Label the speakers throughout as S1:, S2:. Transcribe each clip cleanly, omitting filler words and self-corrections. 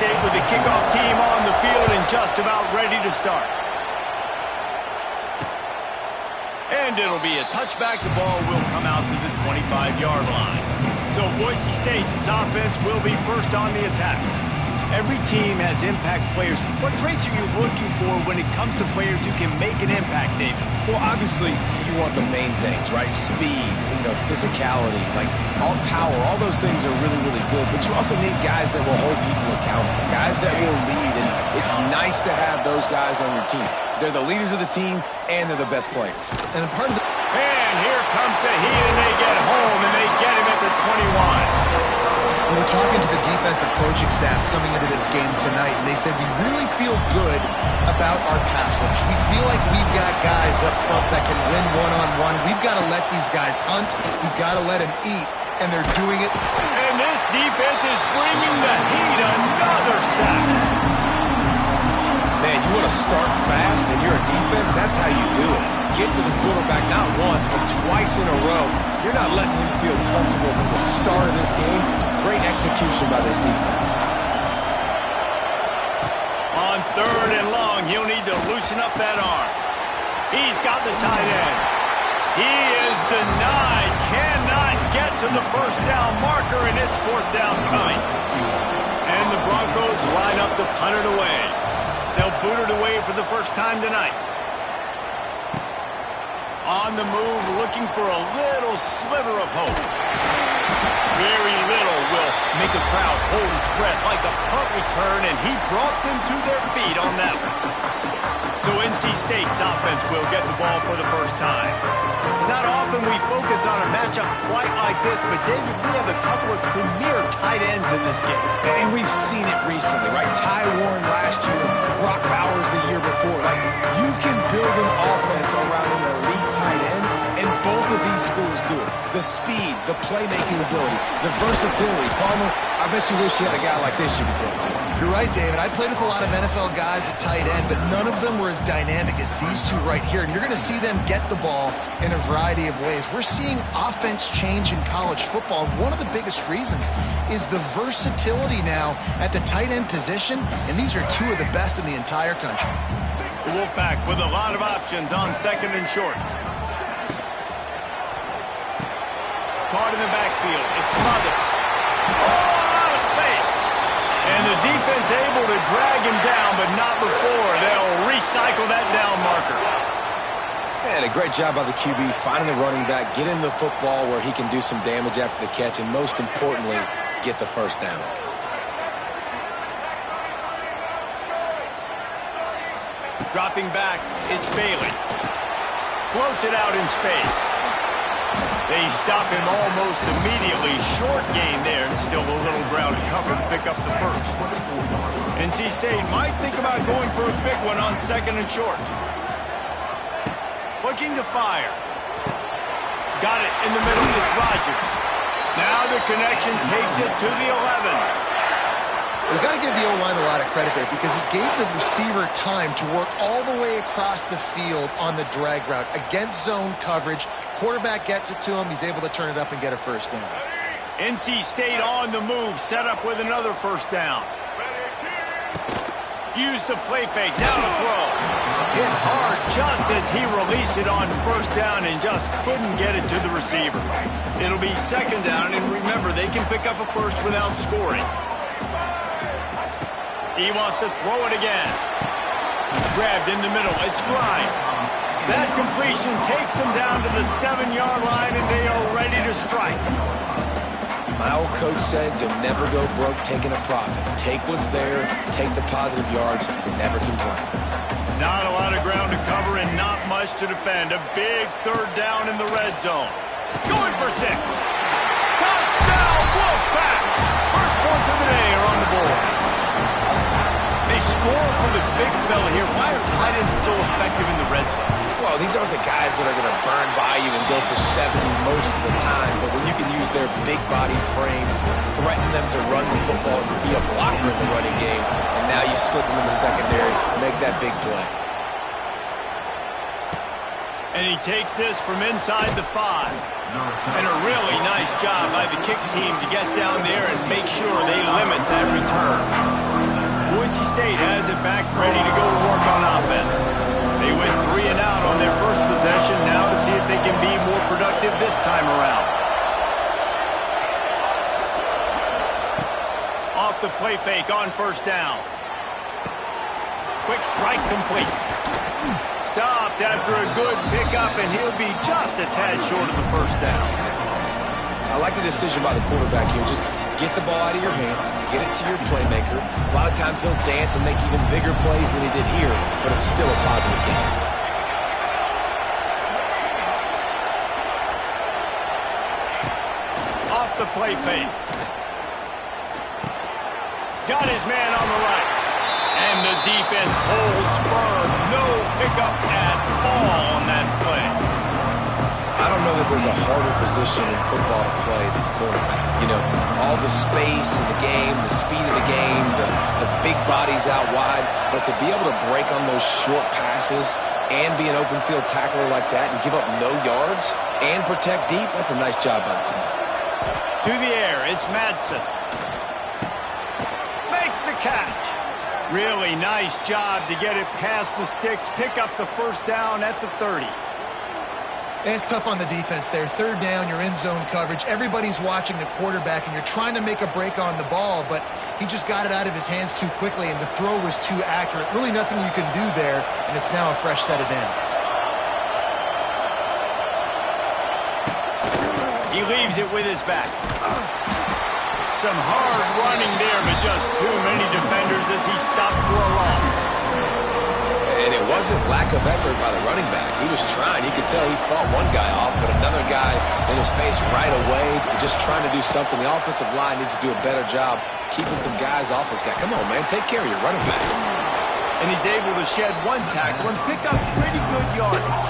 S1: State with the kickoff team on the field and just about ready to start. And it'll be a touchback. The ball will come out to the 25-yard line. So Boise State's offense will be first on the attack. Every team has impact players. What traits are you looking for when it comes to players who can make an impact, David?
S2: Well, obviously, you want the main things, right? Speed, physicality, like all power. All those things are really, really good. But you also need guys that will hold people accountable, guys that will lead. And it's nice to have those guys on your team. They're the leaders of the team, and they're the best players.
S1: And part of the... And here comes the heat, and they get home, and they get him at the 21.
S3: We were talking to the defensive coaching staff coming into this game tonight, and they said we really feel good about our pass rush. We feel like we've got guys up front that can win one-on-one. We've got to let these guys hunt. We've got to let them eat, and they're doing it.
S1: And this defense is bringing the heat. Another sack.
S2: Man, you want to start fast, and you're a defense, that's how you do it. Get to the quarterback not once, but twice in a row. You're not letting him feel comfortable from the start of this game. Great execution by this defense.
S1: On 3rd and long, he'll need to loosen up that arm. He's got the tight end. He is denied. Cannot get to the first down marker, and it's 4th down coming. And the Broncos line up to punt it away. They'll boot it away for the first time tonight. On the move, looking for a little sliver of hope. Very little will make a crowd hold its breath like a punt return, and he brought them to their feet on that one. So NC State's offense will get the ball for the first time. It's not often we focus on a matchup quite like this, but David, we have a couple of premier tight ends in this game.
S2: And we've seen it recently, right? Ty Warren last year, Brock Bowers the year before. Like, you can build an offense around an elite tight end, and both of these schools do it. The speed, the playmaking ability, the versatility. Palmer, I bet you wish you had a guy like this you could throw to.
S3: You're right, David. I played with a lot of NFL guys at tight end, but none of them were as dynamic as these two right here. And you're going to see them get the ball in a variety of ways. We're seeing offense change in college football. And one of the biggest reasons is the versatility now at the tight end position, and these are two of the best in the entire country.
S1: The Wolfpack with a lot of options on 2nd and short. Caught in the backfield. It smothers. Oh, out of space. And the defense able to drag him down, but not before. They'll recycle that down marker.
S2: And a great job by the QB finding the running back, getting the football where he can do some damage after the catch, and most importantly, get the first down.
S1: Dropping back, it's Bailey. Floats it out in space. They stop him almost immediately. Short gain there, and still a little ground to cover to pick up the first. NC State might think about going for a big one on 2nd and short. Looking to fire. Got it in the middle. It's Rodgers. Now the connection takes it to the 11.
S3: We've got to give the O-line a lot of credit there because he gave the receiver time to work all the way across the field on the drag route against zone coverage. Quarterback gets it to him. He's able to turn it up and get a first down.
S1: NC State on the move, set up with another first down. Use the play fake, now to throw. Hit hard just as he released it on first down and just couldn't get it to the receiver. It'll be 2nd down, and remember, they can pick up a first without scoring. He wants to throw it again. Grabbed in the middle. It's Grimes. That completion takes them down to the 7-yard line, and they are ready to strike.
S2: My old coach said you'll never go broke taking a profit. Take what's there, take the positive yards, and never complain.
S1: Not a lot of ground to cover and not much to defend. A big 3rd down in the red zone. Going for 6. Touchdown, Wolfpack! First points of the day are on the board. They score for the big fella here. Why are tight ends so effective in the red zone?
S2: Well, these aren't the guys that are going to burn by you and go for 70 most of the time, but when you can use their big-bodied frames, threaten them to run the football, be a blocker in the running game, and now you slip them in the secondary, make that big play.
S1: And he takes this from inside the 5. And a really nice job by the kick team to get down there and make sure they limit that return. NC State has it back, ready to go to work on offense. They went 3 and out on their first possession, now to see if they can be more productive this time around. Off the play fake on first down. Quick strike complete. Stopped after a good pickup, and he'll be just a tad short of the first down.
S2: I like the decision by the quarterback here. Just get the ball out of your hands, get it to your playmaker. A lot of times he'll dance and make even bigger plays than he did here, but it's still a positive game.
S1: Off the play fake. Got his man on the right. And the defense holds firm. No pickup at all on that play.
S2: I don't know that there's a harder position in football to play than quarterback. You know, all the space in the game, the speed of the game, the big bodies out wide. But to be able to break on those short passes and be an open field tackler like that and give up no yards and protect deep, that's a nice job by the corner.
S1: To the air, it's Madsen. Makes the catch. Really nice job to get it past the sticks, pick up the first down at the 30.
S3: It's tough on the defense there. Third down, you're in zone coverage. Everybody's watching the quarterback, and you're trying to make a break on the ball, but he just got it out of his hands too quickly, and the throw was too accurate. Really nothing you can do there, and it's now a fresh set of downs.
S1: He leaves it with his back. Some hard running there, but just too many defenders as he stopped for a loss.
S2: And it wasn't lack of effort by the running back. He was trying. You could tell he fought one guy off, but another guy in his face right away, just trying to do something. The offensive line needs to do a better job keeping some guys off this guy. Come on, man. Take care of your running back.
S1: And he's able to shed one tackle and pick up pretty good yardage.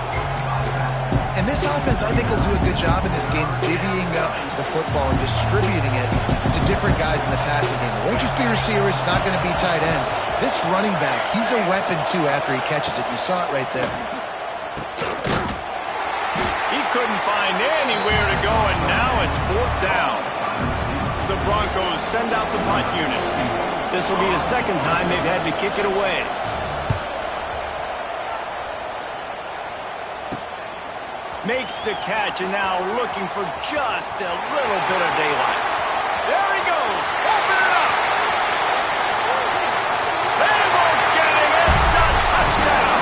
S3: And this offense, I think, will do a good job in this game divvying up the football and distributing it to different guys in the passing game. It won't just be receivers. It's not going to be tight ends. This running back, he's a weapon, too, after he catches it. You saw it right there.
S1: He couldn't find anywhere to go, and now it's fourth down. The Broncos send out the punt unit. This will be the second time they've had to kick it away. Makes the catch, and now looking for just a little bit of daylight. There he goes. Open it up. They won't get him. It's a touchdown.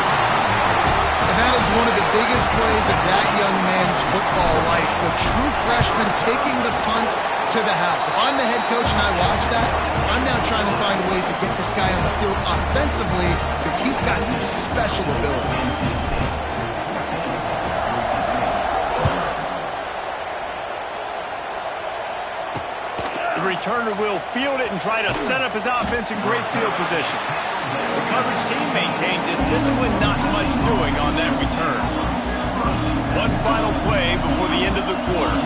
S3: And that is one of the biggest plays of that young man's football life. The true freshman taking the punt to the house. If I'm the head coach and I watch that, I'm now trying to find ways to get this guy on the field offensively because he's got some special ability.
S1: The returner will field it and try to set up his offense in great field position. The coverage team maintains his discipline, not much doing on that return. One final play before the end of the quarter.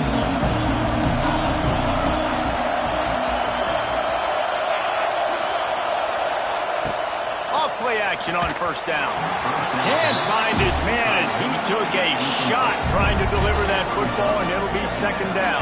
S1: Off play action on first down. Can't find his man as he took a shot trying to deliver that football, and it'll be second down.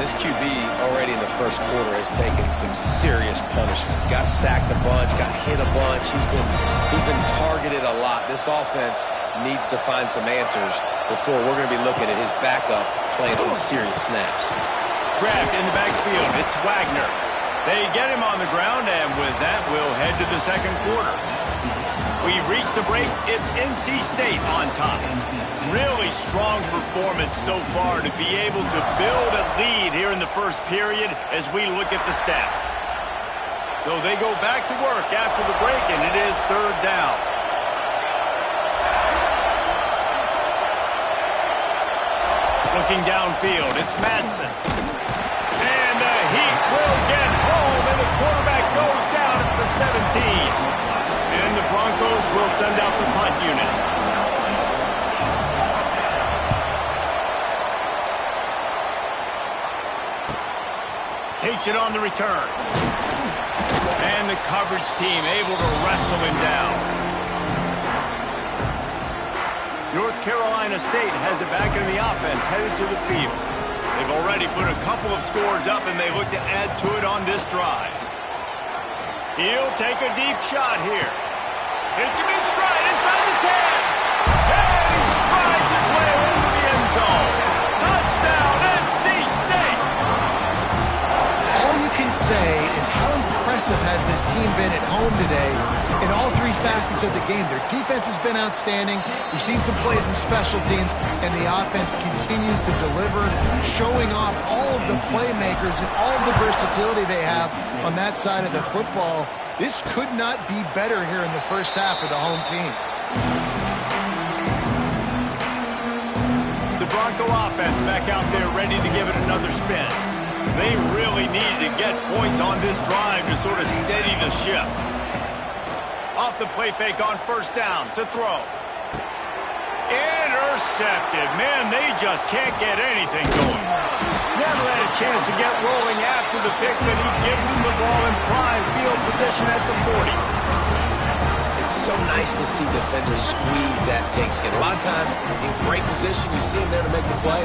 S2: This QB already in the first quarter has taken some serious punishment. Got sacked a bunch, got hit a bunch. He's been targeted a lot. This offense needs to find some answers before we're going to be looking at his backup playing some serious snaps.
S1: Grabbed in the backfield. It's Wagner. They get him on the ground, and with that, we'll head to the second quarter. We've reached the break. It's NC State on top. Really strong performance so far to be able to build a lead here in the first period as we look at the stats. So they go back to work after the break, and it is third down. Looking downfield, it's Madsen. And the Heat will get home, and the quarterback goes down at the 17. And the Broncos will send out the punt unit. Takes it on the return. And the coverage team able to wrestle him down. North Carolina State has it back in the offense, headed to the field. They've already put a couple of scores up, and they look to add to it on this drive. He'll take a deep shot here. Hits him in stride inside the 10. And he strides his way into the end zone. Touchdown, NC State.
S3: All you can say is how impressive has this team been at home today in all three facets of the game. Their defense has been outstanding. We've seen some plays in special teams, and the offense continues to deliver, showing off all of the playmakers and all of the versatility they have on that side of the football. This could not be better here in the first half for the home team.
S1: The Bronco offense back out there ready to give it another spin. They really need to get points on this drive to sort of steady the ship. Off the play fake on first down to throw. Intercepted. Man, they just can't get anything going. Never had a chance to get rolling after the pick, but he gives them the ball in prime field position at the 40.
S2: It's so nice to see defenders squeeze that pigskin. A lot of times, in great position, you see them there to make the play,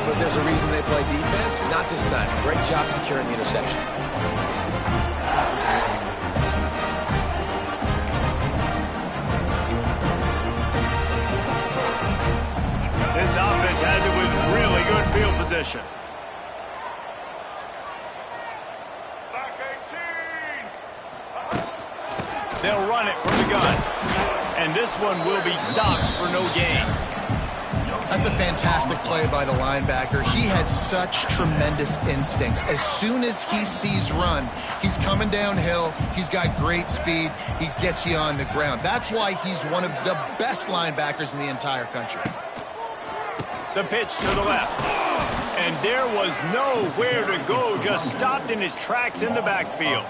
S2: but there's a reason they play defense. Not this time. Great job securing the interception.
S1: This offense has it with really good field position. They'll run it from the gun. And this one will be stopped for no gain.
S3: That's a fantastic play by the linebacker. He has such tremendous instincts. As soon as he sees run, he's coming downhill. He's got great speed. He gets you on the ground. That's why he's one of the best linebackers in the entire country.
S1: The pitch to the left. And there was nowhere to go, just stopped in his tracks in the backfield.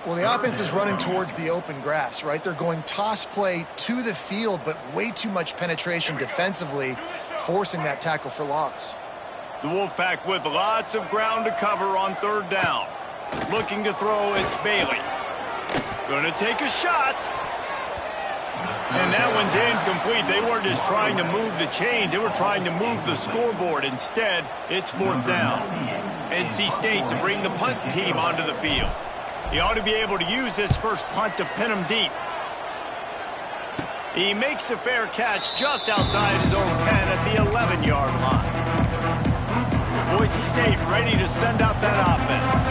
S3: Well, the offense is running towards the open grass, right? They're going toss play to the field, but way too much penetration defensively, forcing that tackle for loss.
S1: The Wolfpack with lots of ground to cover on third down. Looking to throw, it's Bailey. Gonna take a shot. And that one's incomplete. They weren't just trying to move the chains. They were trying to move the scoreboard. Instead, it's fourth down. NC State to bring the punt team onto the field. He ought to be able to use this first punt to pin him deep. He makes a fair catch just outside his own 10 at the 11-yard line. Boise State ready to send out that offense.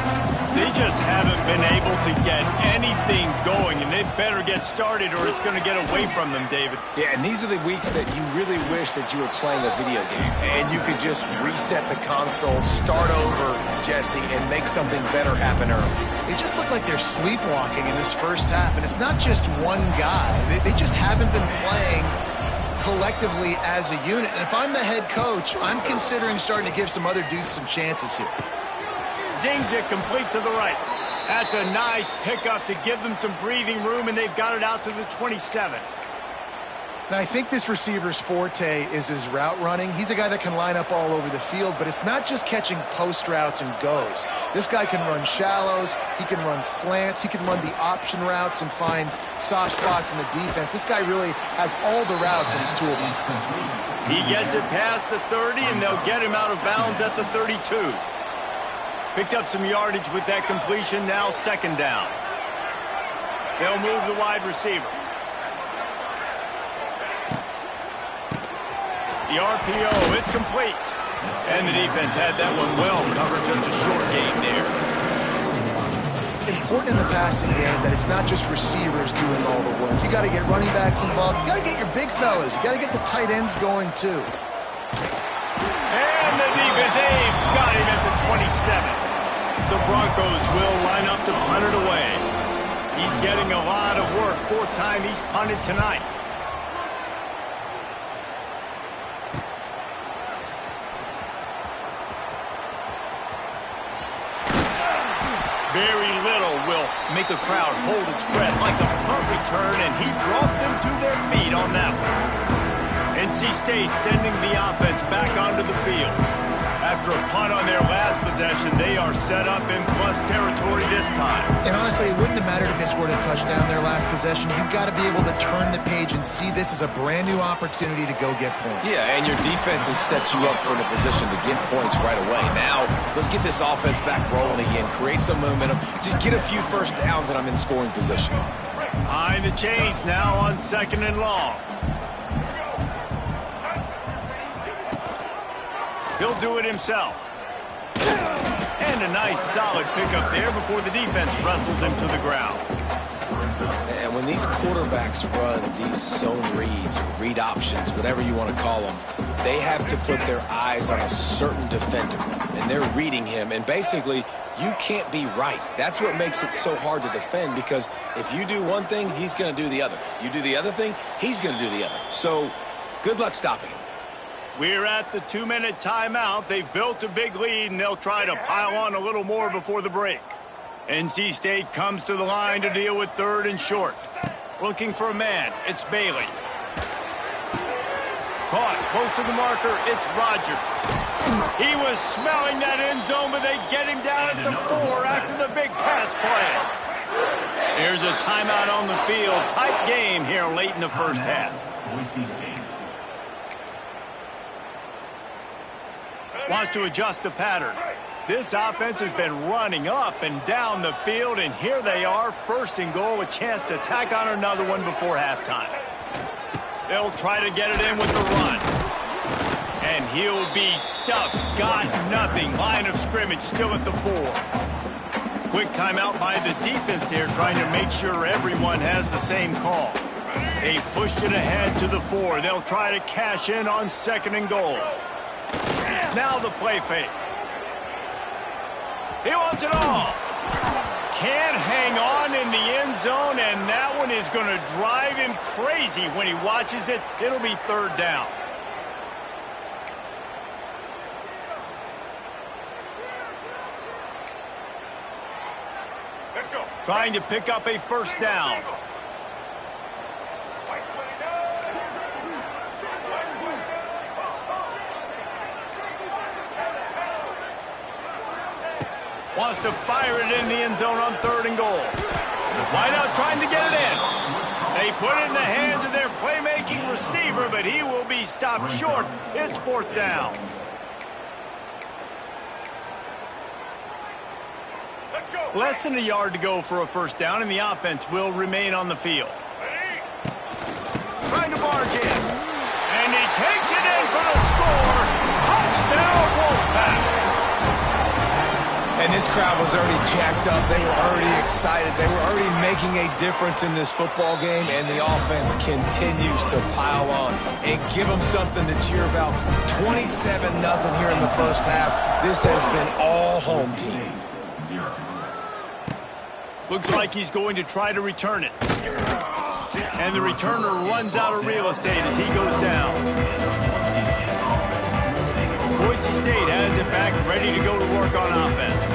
S1: They just haven't been able to get anything going, and they better get started or it's going to get away from them, David.
S2: Yeah, and these are the weeks that you really wish that you were playing a video game and you could just reset the console, start over, Jesse, and make something better happen early.
S3: They just look like they're sleepwalking in this first half, and it's not just one guy. They just haven't been playing collectively as a unit. And if I'm the head coach, I'm considering starting to give some other dudes some chances here.
S1: Zings it complete to the right. That's a nice pickup to give them some breathing room, and they've got it out to the 27.
S3: Now, I think this receiver's forte is his route running. He's a guy that can line up all over the field, but it's not just catching post routes and goes. This guy can run shallows, he can run slants, he can run the option routes and find soft spots in the defense. This guy really has all the routes in his toolbox.
S1: He gets it past the 30, and they'll get him out of bounds at the 32. Picked up some yardage with that completion, now second down. They'll move the wide receiver. The RPO, it's complete. And the defense had that one well covered, just a short game there.
S3: Important in the passing game that it's not just receivers doing all the work. You got to get running backs involved. You got to get your big fellas. You got to get the tight ends going too.
S1: And the defense, they've got him at the 27. The Broncos will line up to punt it away. He's getting a lot of work. Fourth time he's punted tonight. Very little will make a crowd hold its breath like a punt return, and he brought them to their feet on that one. NC State sending the offense back onto the field. After a punt on their last possession, they are set up in plus territory this time.
S3: And honestly, it wouldn't have mattered if they scored a touchdown their last possession. You've got to be able to turn the page and see this as a brand new opportunity to go get points.
S2: Yeah, and your defense has set you up for the position to get points right away. Now, let's get this offense back rolling again, create some momentum, just get a few first downs, and I'm in scoring position.
S1: Behind the chains now on 2nd and long. He'll do it himself. And a nice solid pickup there before the defense wrestles him to the ground.
S2: And when these quarterbacks run these zone reads, read options, whatever you want to call them, they have to put their eyes on a certain defender. And they're reading him. And basically, you can't be right. That's what makes it so hard to defend, because if you do one thing, he's going to do the other. You do the other thing, he's going to do the other. So good luck stopping him.
S1: We're at the 2-minute timeout. They've built a big lead, and they'll try to pile on a little more before the break. NC State comes to the line to deal with 3rd and short. Looking for a man. It's Bailey. Caught close to the marker. It's Rogers. He was smelling that end zone, but they get him down at the 4 after the big pass play. Here's a timeout on the field. Tight game here late in the first half. Wants to adjust the pattern. This offense has been running up and down the field, and here they are, 1st and goal, a chance to tack on another one before halftime. They'll try to get it in with the run. And he'll be stuck. Got nothing. Line of scrimmage still at the 4. Quick timeout by the defense there, trying to make sure everyone has the same call. They pushed it ahead to the 4. They'll try to cash in on 2nd and goal. Now the play fake. He wants it all. Can't hang on in the end zone, and that one is going to drive him crazy when he watches it. It'll be 3rd down. Let's go. Trying to pick up a 1st down. Wants to fire it in the end zone on 3rd and goal. Wide out trying to get it in. They put it in the hands of their playmaking receiver, but he will be stopped short. It's 4th down. Let's go. Less than a yard to go for a 1st down, and the offense will remain on the field. Trying to barge in. And he takes it in for the score. Touchdown, Wolfpack.
S2: And this crowd was already jacked up. They were already excited. They were already making a difference in this football game, and the offense continues to pile on and give them something to cheer about. 27-0 here in the first half. This has been all home team.
S1: Looks like he's going to try to return it. And the returner runs out of real estate as he goes down. Boise State has it back, ready to go to work on offense.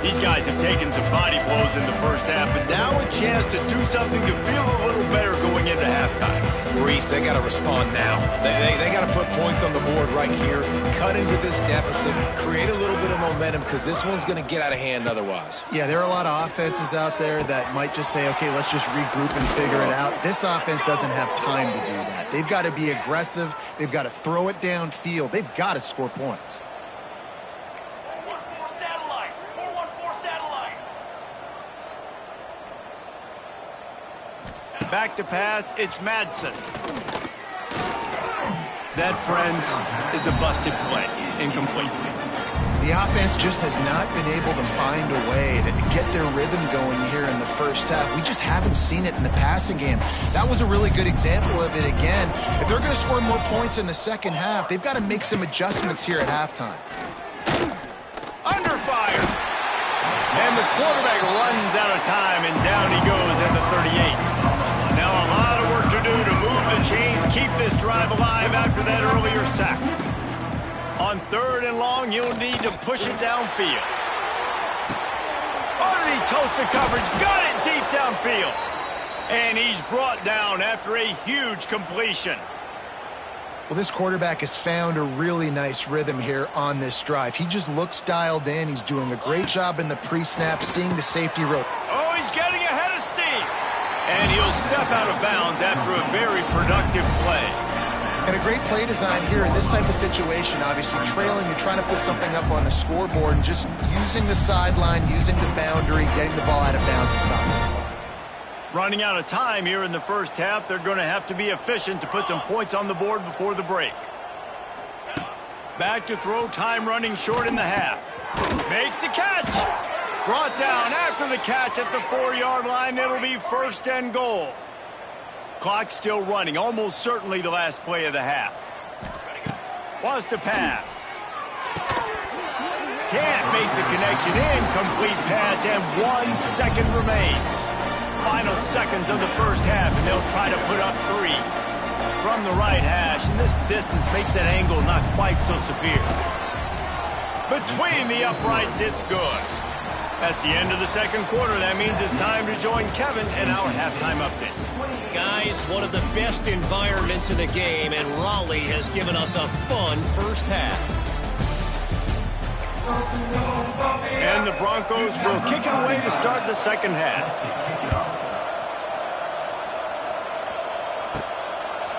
S1: These guys have taken some body blows in the first half, but now a chance to do something to feel a little better going into halftime.
S2: Reese, they got to respond now. They got to put points on the board right here, cut into this deficit, create a little bit of momentum, because this one's going to get out of hand otherwise.
S3: Yeah, there are a lot of offenses out there that might just say, okay, let's just regroup and figure it out. This offense doesn't have time to do that. They've got to be aggressive. They've got to throw it downfield. They've got to score points.
S1: Back to pass, it's Madsen. That, friends, is a busted play. Incomplete.
S3: The offense just has not been able to find a way to get their rhythm going here in the first half. We just haven't seen it in the passing game. That was a really good example of it again. If they're going to score more points in the second half, they've got to make some adjustments here at halftime.
S1: Under fire. And the quarterback runs out of time, and down he goes at the 38. Now a lot of work to do to move the chains, keep this drive alive after that earlier sack. On 3rd and long, you'll need to push it downfield. Already toasted coverage, got it deep downfield. And he's brought down after a huge completion.
S3: Well, this quarterback has found a really nice rhythm here on this drive. He just looks dialed in. He's doing a great job in the pre-snap, seeing the safety rope.
S1: Oh, he's getting ahead of steam. And he'll step out of bounds after a very productive play.
S3: And a great play design here in this type of situation. Obviously, trailing, you're trying to put something up on the scoreboard, and just using the sideline, using the boundary, getting the ball out of bounds and stopping.
S1: Running out of time here in the first half. They're going to have to be efficient to put some points on the board before the break. Back to throw, time running short in the half. Makes the catch. Brought down after the catch at the 4-yard line. It'll be 1st and goal. Clock still running, almost certainly the last play of the half. Wants to pass. Can't make the connection. Incomplete pass, and 1 second remains. Final seconds of the first half, and they'll try to put up 3. From the right hash, and this distance makes that angle not quite so severe. Between the uprights, it's good. That's the end of the second quarter. That means it's time to join Kevin in our halftime update.
S4: Guys, one of the best environments in the game, and Raleigh has given us a fun first half.
S1: And the Broncos will kick it away to start the second half.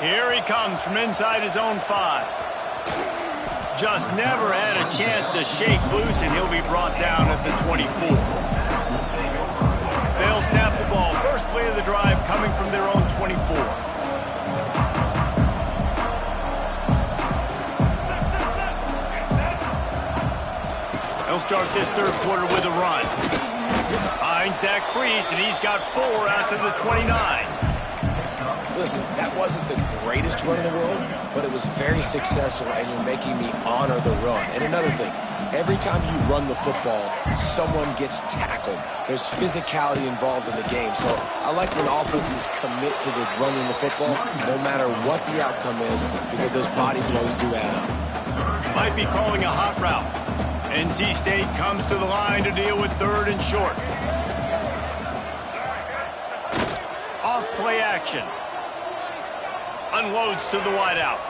S1: Here he comes from inside his own 5. Just never had a chance to shake loose, and he'll be brought down at the 24. They'll snap the ball. First play of the drive coming from their own 24. They'll start this third quarter with a run. Finds that crease, and he's got 4 out to the 29.
S2: Listen, that wasn't the greatest run in the world, but it was very successful, and you're making me honor the run. And another thing, every time you run the football, someone gets tackled. There's physicality involved in the game. So I like when offenses commit to the running the football, no matter what the outcome is, because those body blows do add up.
S1: Might be calling a hot route. NC State comes to the line to deal with 3rd and short. Off play action. Unloads to the wideout.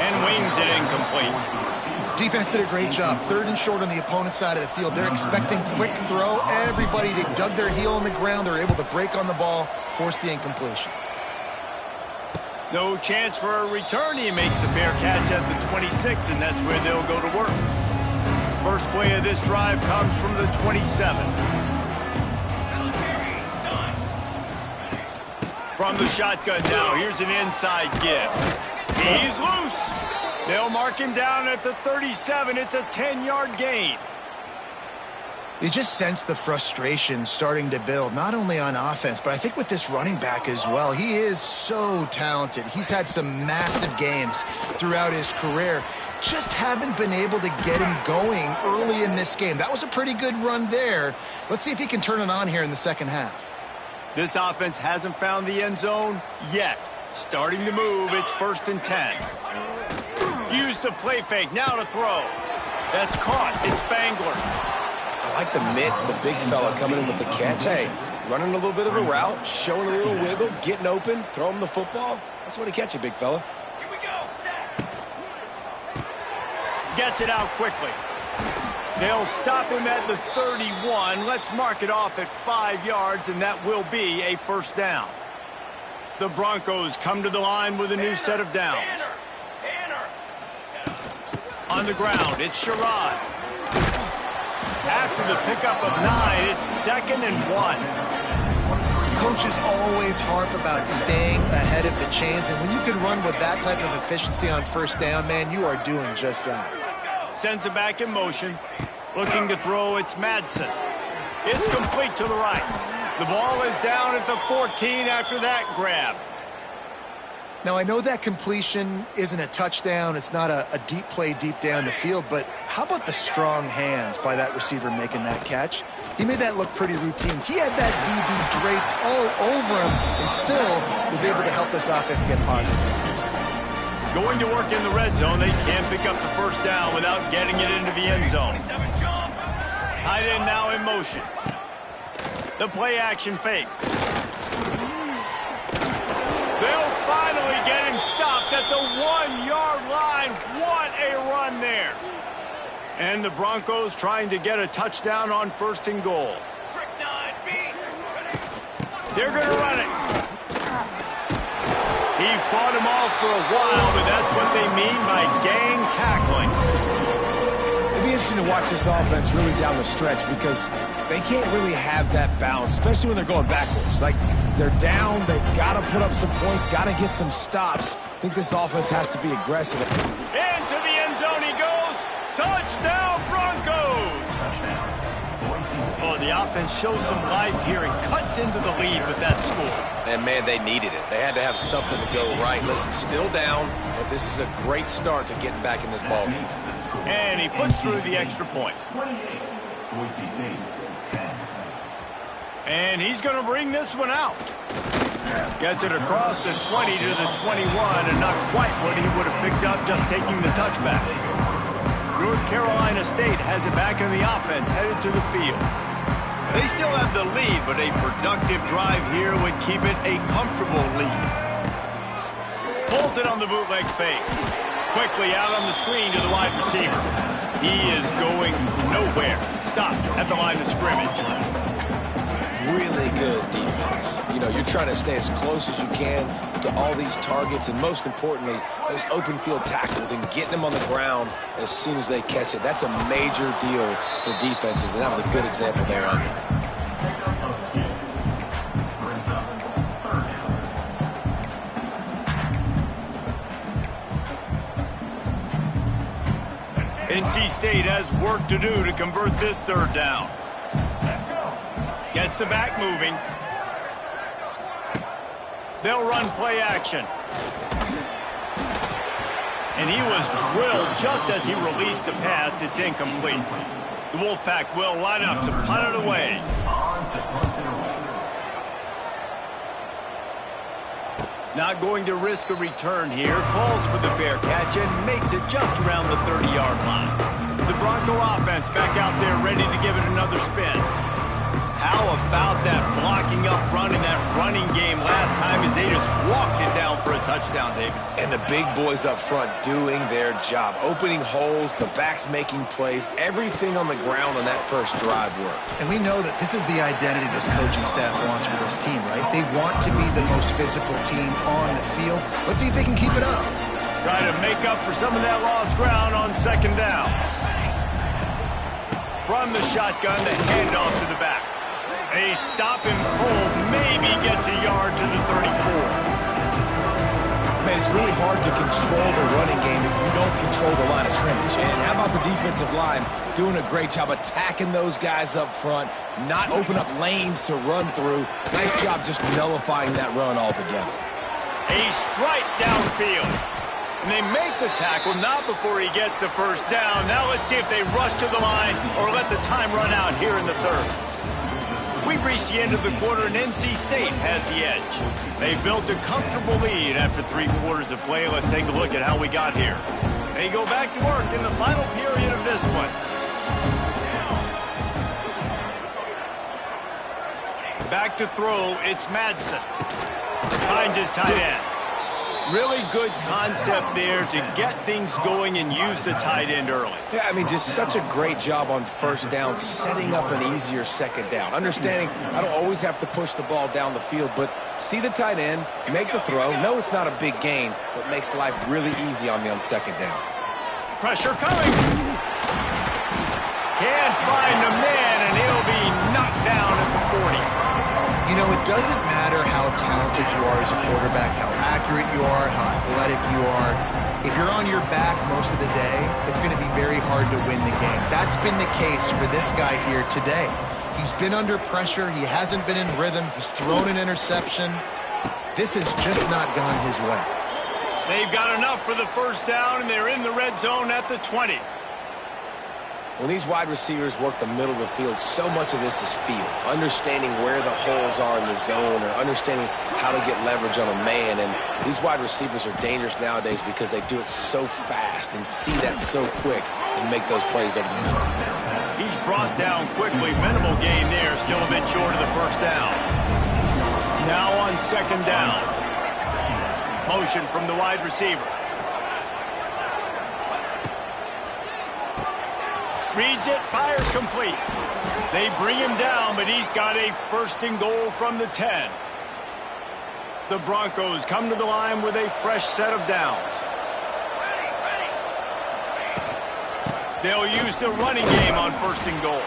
S1: And wings it incomplete.
S3: Defense did a great job. 3rd and short on the opponent's side of the field. They're expecting quick throw. Everybody dug their heel on the ground. They're able to break on the ball, force the incompletion.
S1: No chance for a return. He makes the fair catch at the 26, and that's where they'll go to work. First play of this drive comes from the 27. From the shotgun now, here's an inside give. He's loose. They'll mark him down at the 37. It's a 10-yard gain.
S3: You just sense the frustration starting to build, not only on offense, but I think with this running back as well. He is so talented. He's had some massive games throughout his career. Just haven't been able to get him going early in this game. That was a pretty good run there. Let's see if he can turn it on here in the second half.
S1: This offense hasn't found the end zone yet. Starting to move, it's 1st and 10. Use the play fake, now to throw. That's caught, it's Spangler.
S2: I like the mitts, the big fella coming in with the catch. Hey, running a little bit of a route, showing a little wiggle, getting open, throw him the football. That's what he catch you, big fella.
S1: Here we go, set. Gets it out quickly. They'll stop him at the 31. Let's mark it off at 5 yards, and that will be a 1st down. The Broncos come to the line with a new set of downs. On the ground, it's Sherrod. After the pickup of 9, it's 2nd and 1.
S3: Coaches always harp about staying ahead of the chains, and when you can run with that type of efficiency on 1st down, man, you are doing just that.
S1: Sends it back in motion. Looking to throw, it's Madsen. It's complete to the right. The ball is down at the 14 after that grab.
S3: Now, I know that completion isn't a touchdown. It's not a deep play deep down the field, but how about the strong hands by that receiver making that catch? He made that look pretty routine. He had that DB draped all over him and still was able to help this offense get positive points.
S1: Going to work in the red zone, they can't pick up the 1st down without getting it into the end zone. Tight end now in motion. The play action fake. They'll finally get him stopped at the 1-yard line. What a run there. And the Broncos trying to get a touchdown on 1st and goal. They're going to run it. He fought him off for a while, but that's what they mean by gang tackling.
S2: It'll be interesting to watch this offense really down the stretch because they can't really have that balance, especially when they're going backwards. Like, they're down, they've got to put up some points, got to get some stops. I think this offense has to be aggressive.
S1: Into the end zone he goes. Touchdown, Broncos! Oh, the offense shows some life here and cuts into the lead with that score.
S2: And, man, they needed it. They had to have something to go right. Listen, still down, but this is a great start to getting back in this ball game.
S1: And he puts through the extra point. And he's going to bring this one out. Gets it across the 20 to the 21, and not quite what he would have picked up just taking the touchback. North Carolina State has it back in the offense, headed to the field. They still have the lead, but a productive drive here would keep it a comfortable lead. Pulls it on the bootleg fake. Quickly out on the screen to the wide receiver. He is going nowhere. Stopped at the line of scrimmage.
S2: Really good defense. You know, you're trying to stay as close as you can to all these targets, and most importantly, those open field tackles and getting them on the ground as soon as they catch it. That's a major deal for defenses, and that was a good example there of it.
S1: NC State has work to do to convert this 3rd down. Gets the back moving. They'll run play action. And he was drilled just as he released the pass. It's incomplete. The Wolfpack will line up to punt it away. Not going to risk a return here. Calls for the fair catch and makes it just around the 30-yard line. The Bronco offense back out there ready to give it another spin. How about that blocking up front in that running game last time as they just walked it down for a touchdown, David?
S2: And the big boys up front doing their job. Opening holes, the backs making plays, everything on the ground on that first drive worked.
S3: And we know that this is the identity this coaching staff wants for this team, right? They want to be the most physical team on the field. Let's see if they can keep it up.
S1: Try to make up for some of that lost ground on 2nd down. From the shotgun, the handoff to the back. A stop and pull maybe gets a yard to the 34.
S2: Man, it's really hard to control the running game if you don't control the line of scrimmage. And how about the defensive line doing a great job attacking those guys up front, not open up lanes to run through. Nice job just nullifying that run altogether.
S1: A strike downfield. And they make the tackle, not before he gets the 1st down. Now let's see if they rush to the line or let the time run out here in the 3rd. We've reached the end of the quarter, and NC State has the edge. They've built a comfortable lead after 3 quarters of play. Let's take a look at how we got here. They go back to work in the final period of this one. Back to throw, it's Madsen. Finds his tight end. Really good concept there to get things going and use the tight end early.
S2: Yeah, I mean, just such a great job on 1st down, setting up an easier 2nd down. Understanding I don't always have to push the ball down the field, but see the tight end, make the throw. No, it's not a big gain, but makes life really easy on me on 2nd down.
S1: Pressure coming. Can't find the man, and he'll be knocked down at the 40.
S3: You know, it doesn't matter how talented you are as a quarterback, how accurate you are, how athletic you are. If you're on your back most of the day, it's going to be very hard to win the game. That's been the case for this guy here today. He's been under pressure. He hasn't been in rhythm. He's thrown an interception. This has just not gone his way.
S1: They've got enough for the 1st down, and they're in the red zone at the 20.
S2: When these wide receivers work the middle of the field, so much of this is feel. Understanding where the holes are in the zone or understanding how to get leverage on a man. And these wide receivers are dangerous nowadays because they do it so fast and see that so quick and make those plays over the middle.
S1: He's brought down quickly. Minimal gain there. Still a bit short of the 1st down. Now on 2nd down. Motion from the wide receiver. Reads it, fires complete. They bring him down, but he's got a 1st and goal from the 10. The Broncos come to the line with a fresh set of downs. They'll use the running game on 1st and goal.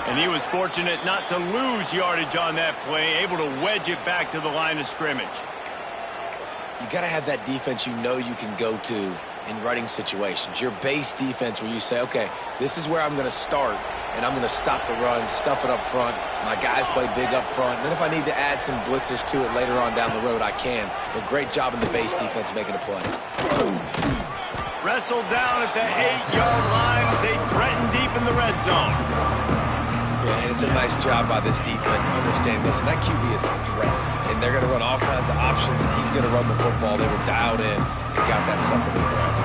S1: And he was fortunate not to lose yardage on that play, able to wedge it back to the line of scrimmage.
S2: You got to have that defense you know you can go to in running situations. Your base defense where you say, okay, this is where I'm going to start, and I'm going to stop the run, stuff it up front. My guys play big up front. Then if I need to add some blitzes to it later on down the road, I can. But great job in the base defense making a play.
S1: Wrestled down at the 8-yard line as they threaten deep in the red zone.
S2: Yeah, and it's a nice job by this defense understanding this. And that QB is a threat. And they're going to run all kinds of options, and he's going to run the football. They were dialed in and got that sucker to the ground.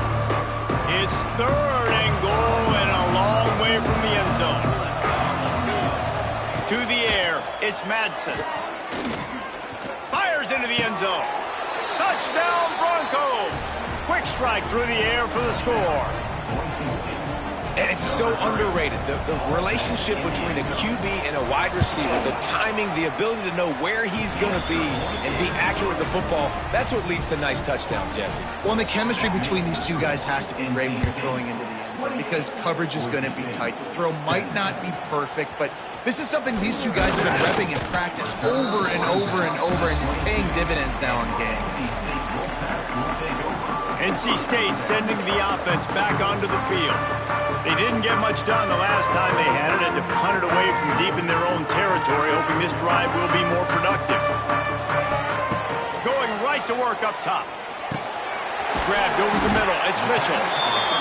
S1: It's 3rd and goal and a long way from the end zone. To the air, it's Madsen. Fires into the end zone. Touchdown, Broncos! Quick strike through the air for the score.
S2: And it's so underrated. The relationship between a QB and a wide receiver, the timing, the ability to know where he's going to be and be accurate with the football, that's what leads to nice touchdowns, Jesse.
S3: Well, and the chemistry between these two guys has to be great when you're throwing into the end zone because coverage is going to be tight. The throw might not be perfect, but this is something these two guys have been repping in practice over and over and over, and it's paying dividends now in game.
S1: NC State sending the offense back onto the field. They didn't get much done the last time they had it, and to punt it away from deep in their own territory, hoping this drive will be more productive. Going right to work up top. Grabbed over the middle. It's Mitchell.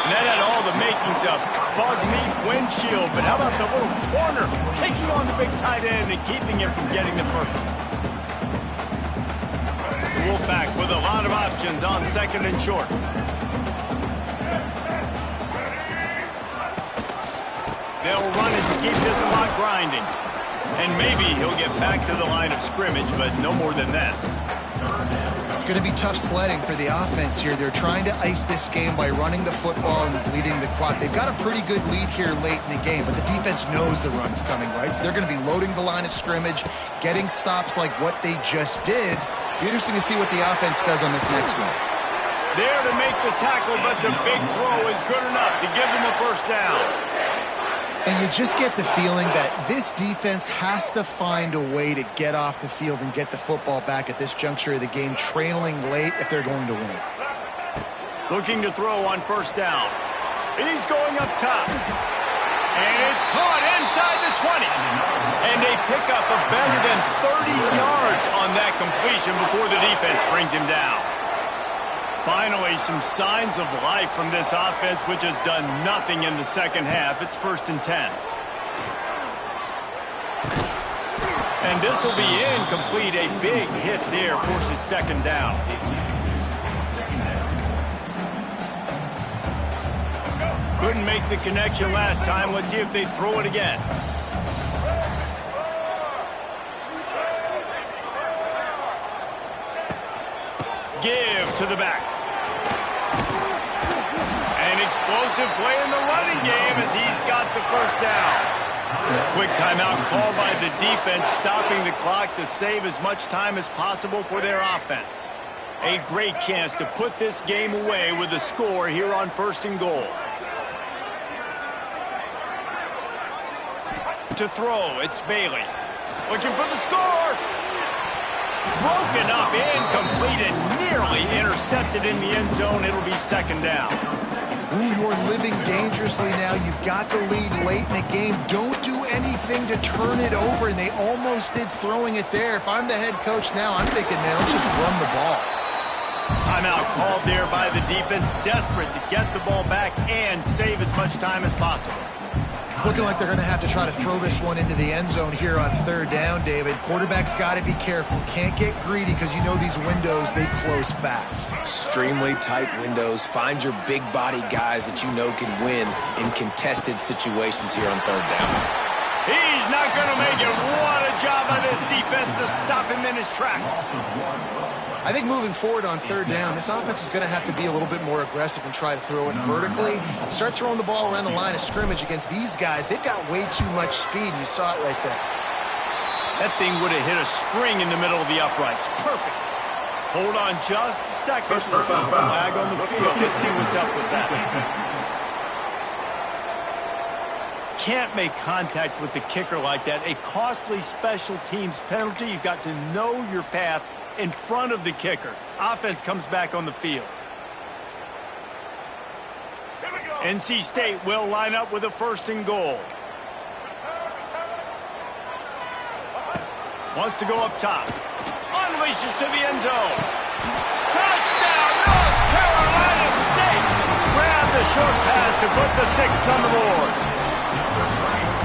S1: And that had all the makings of bug meat windshield, but how about the little corner taking on the big tight end and keeping him from getting the first? The Wolfpack with a lot of options on 2nd and short. They'll run it to keep this clock grinding. And maybe he'll get back to the line of scrimmage, but no more than that.
S3: It's going to be tough sledding for the offense here. They're trying to ice this game by running the football and bleeding the clock. They've got a pretty good lead here late in the game, but the defense knows the run's coming, right? So they're going to be loading the line of scrimmage, getting stops like what they just did. Be interesting to see what the offense does on this next one.
S1: There to make the tackle, but the big throw is good enough to give them a 1st down.
S3: And you just get the feeling that this defense has to find a way to get off the field and get the football back at this juncture of the game, trailing late if they're going to win.
S1: Looking to throw on 1st down. He's going up top. And it's caught inside the 20. And they pick up a better than 30 yards on that completion before the defense brings him down. Finally, some signs of life from this offense, which has done nothing in the second half. It's 1st and 10. And this will be incomplete. A big hit there forces 2nd down. Couldn't make the connection last time. Let's see if they throw it again. Give to the back. An explosive play in the running game as he's got the 1st down. Quick timeout called by the defense, stopping the clock to save as much time as possible for their offense. A great chance to put this game away with a score here on 1st and goal. To throw, it's Bailey. Looking for the score. Broken up, incomplete, and nearly intercepted in the end zone. It'll be 2nd down.
S3: Ooh, you're living dangerously now. You've got the lead late in the game. Don't do anything to turn it over, and they almost did throwing it there. If I'm the head coach now, I'm thinking, man, let's just run the ball.
S1: Timeout called there by the defense, desperate to get the ball back and save as much time as possible.
S3: It's looking like they're going to have to try to throw this one into the end zone here on 3rd down, David. Quarterback's got to be careful. Can't get greedy because you know these windows, they close fast.
S2: Extremely tight windows. Find your big body guys that you know can win in contested situations here on 3rd down.
S1: He's not going to make it. What a job by this defense to stop him in his tracks.
S3: I think moving forward on third down, this offense is going to have to be a little bit more aggressive and try to throw it vertically. Start throwing the ball around the line of scrimmage against these guys. They've got way too much speed, and you saw it right there.
S1: That thing would have hit a string in the middle of the uprights. Perfect. Hold on just a second. Flag on the field. Let's see what's up with that. Can't make contact with the kicker like that. A costly special teams penalty. You've got to know your path in front of the kicker. Offense comes back on the field. NC State will line up with a 1st and goal. Wants to go up top. Unleashes to the end zone. Touchdown, North Carolina State! Grab the short pass to put the 6 on the board.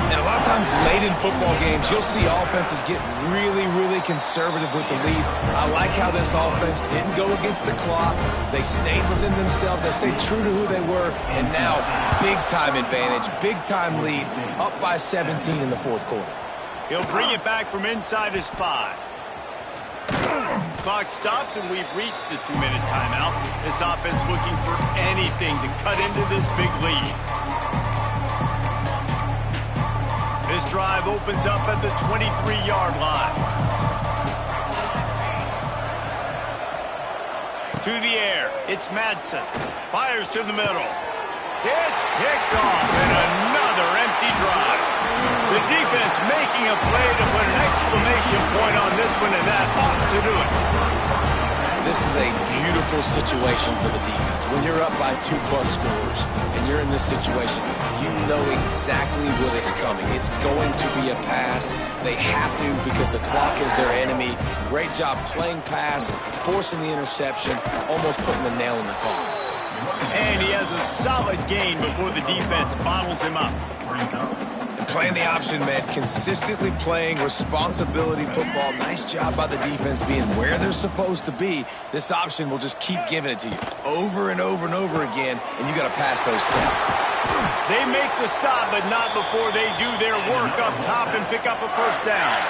S2: And a lot of times late in football games, you'll see offenses get really, really conservative with the lead. I like how this offense didn't go against the clock. They stayed within themselves. They stayed true to who they were. And now, big-time advantage, big-time lead, up by 17 in the 4th quarter.
S1: He'll bring it back from inside his 5. Clock stops, and we've reached the 2-minute timeout. This offense looking for anything to cut into this big lead. This drive opens up at the 23-yard line. To the air, it's Madsen. Fires to the middle. It's picked off, and another empty drive. The defense making a play to put an exclamation point on this one, and that ought to do it.
S2: This is a beautiful situation for the defense. When you're up by 2+ scores and you're in this situation, you know exactly what is coming. It's going to be a pass. They have to because the clock is their enemy. Great job playing pass, forcing the interception, almost putting the nail in the coffin.
S1: And he has a solid gain before the defense bottles him up.
S2: Playing the option, man. Consistently playing responsibility football. Nice job by the defense being where they're supposed to be. This option will just keep giving it to you over and over and over again, and you got to pass those tests.
S1: They make the stop, but not before they do their work up top and pick up a 1st down.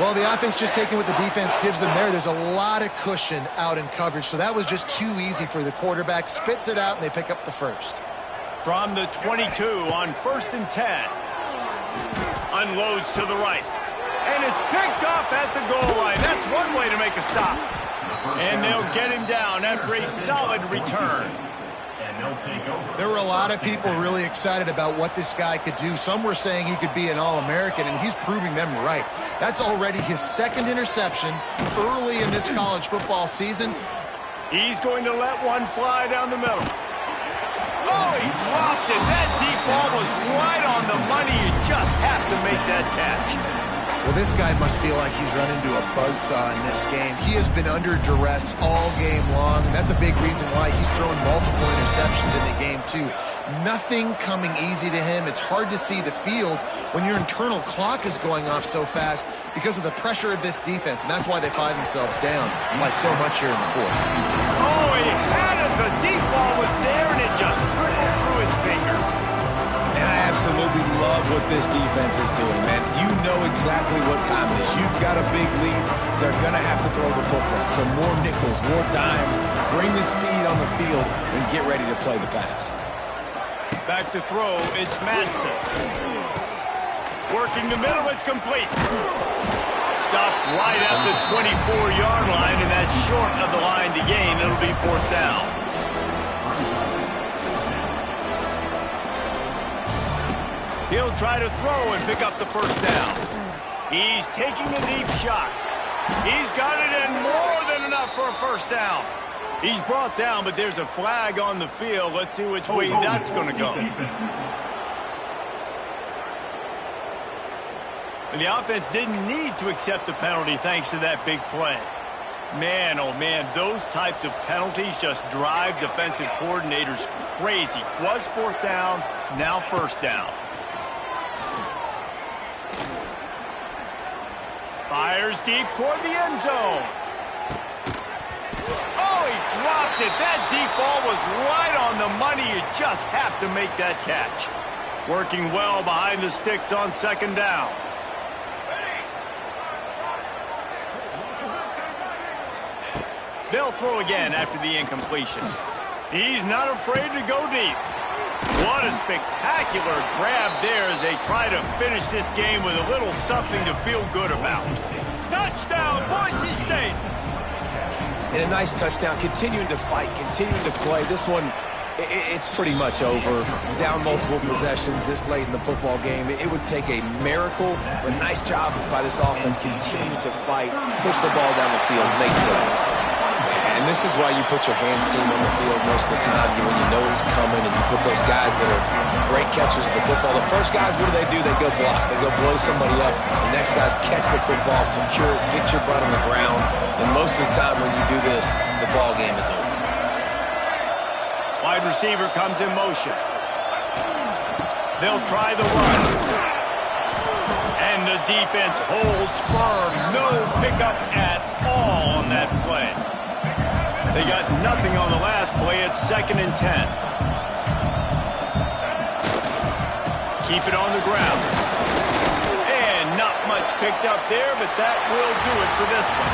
S3: Well, the offense just taking what the defense gives them there. There's a lot of cushion out in coverage, so that was just too easy for the quarterback. Spits it out, and they pick up the 1st.
S1: From the 22 on 1st and 10. Unloads to the right. And it's picked off at the goal line. That's one way to make a stop. And they'll get him down after a solid return.
S3: There were a lot of people really excited about what this guy could do. Some were saying he could be an All-American, and he's proving them right. That's already his 2nd interception early in this college football season.
S1: He's going to let one fly down the middle. Oh, he dropped it. That deep ball was right on the money. You just have to make that catch.
S3: Well, this guy must feel like he's run into a buzzsaw in this game. He has been under duress all game long, and that's a big reason why he's throwing multiple interceptions in the game, too. Nothing coming easy to him. It's hard to see the field when your internal clock is going off so fast because of the pressure of this defense, and that's why they find themselves down by so much here in the 4th.
S1: Oh, he had it. The deep ball was there, and it just trickled through his fingers.
S2: And I absolutely love what this defense is doing, man. You know exactly what time it is. You've got a big lead. They're going to have to throw the football. So more nickels, more dimes. Bring the speed on the field and get ready to play the pass.
S1: Back to throw, it's Madsen. Working the middle, it's complete. Stopped right at the 24-yard line, and that's short of the line to gain. It'll be 4th down. He'll try to throw and pick up the 1st down. He's taking a deep shot. He's got it in more than enough for a 1st down. He's brought down, but there's a flag on the field. Let's see which way that's going to go. And the offense didn't need to accept the penalty thanks to that big play. Man, oh man, those types of penalties just drive defensive coordinators crazy. Was 4th down, now 1st down. Fires deep toward the end zone. Oh, he dropped it. That deep ball was right on the money. You just have to make that catch. Working well behind the sticks on 2nd down. They'll throw again after the incompletion. He's not afraid to go deep. What a spectacular grab there as they try to finish this game with a little something to feel good about. Touchdown, Boise State!
S2: And a nice touchdown, continuing to fight, continuing to play. This one, it's pretty much over. Down multiple possessions this late in the football game. It would take a miracle, but nice job by this offense continuing to fight, push the ball down the field, make plays. And this is why you put your hands team on the field most of the time when you know it's coming, and you put those guys that are great catchers of the football. The first guys, what do? They go block. They go blow somebody up. The next guys catch the football, secure it, get your butt on the ground. And most of the time when you do this, the ball game is over.
S1: Wide receiver comes in motion. They'll try the run. And the defense holds firm. No pickup at all on that play. They got nothing on the last play. It's 2nd and 10. Keep it on the ground. And not much picked up there, but that will do it for this one.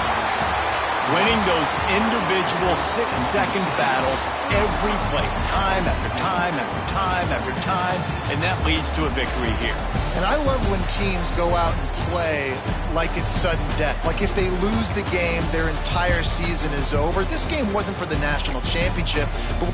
S1: Winning those individual 6-second battles every play, time after time after time after time, and that leads to a victory here.
S3: And I love when teams go out and play like it's sudden death. Like if they lose the game, their entire season is over. This game wasn't for the national championship, but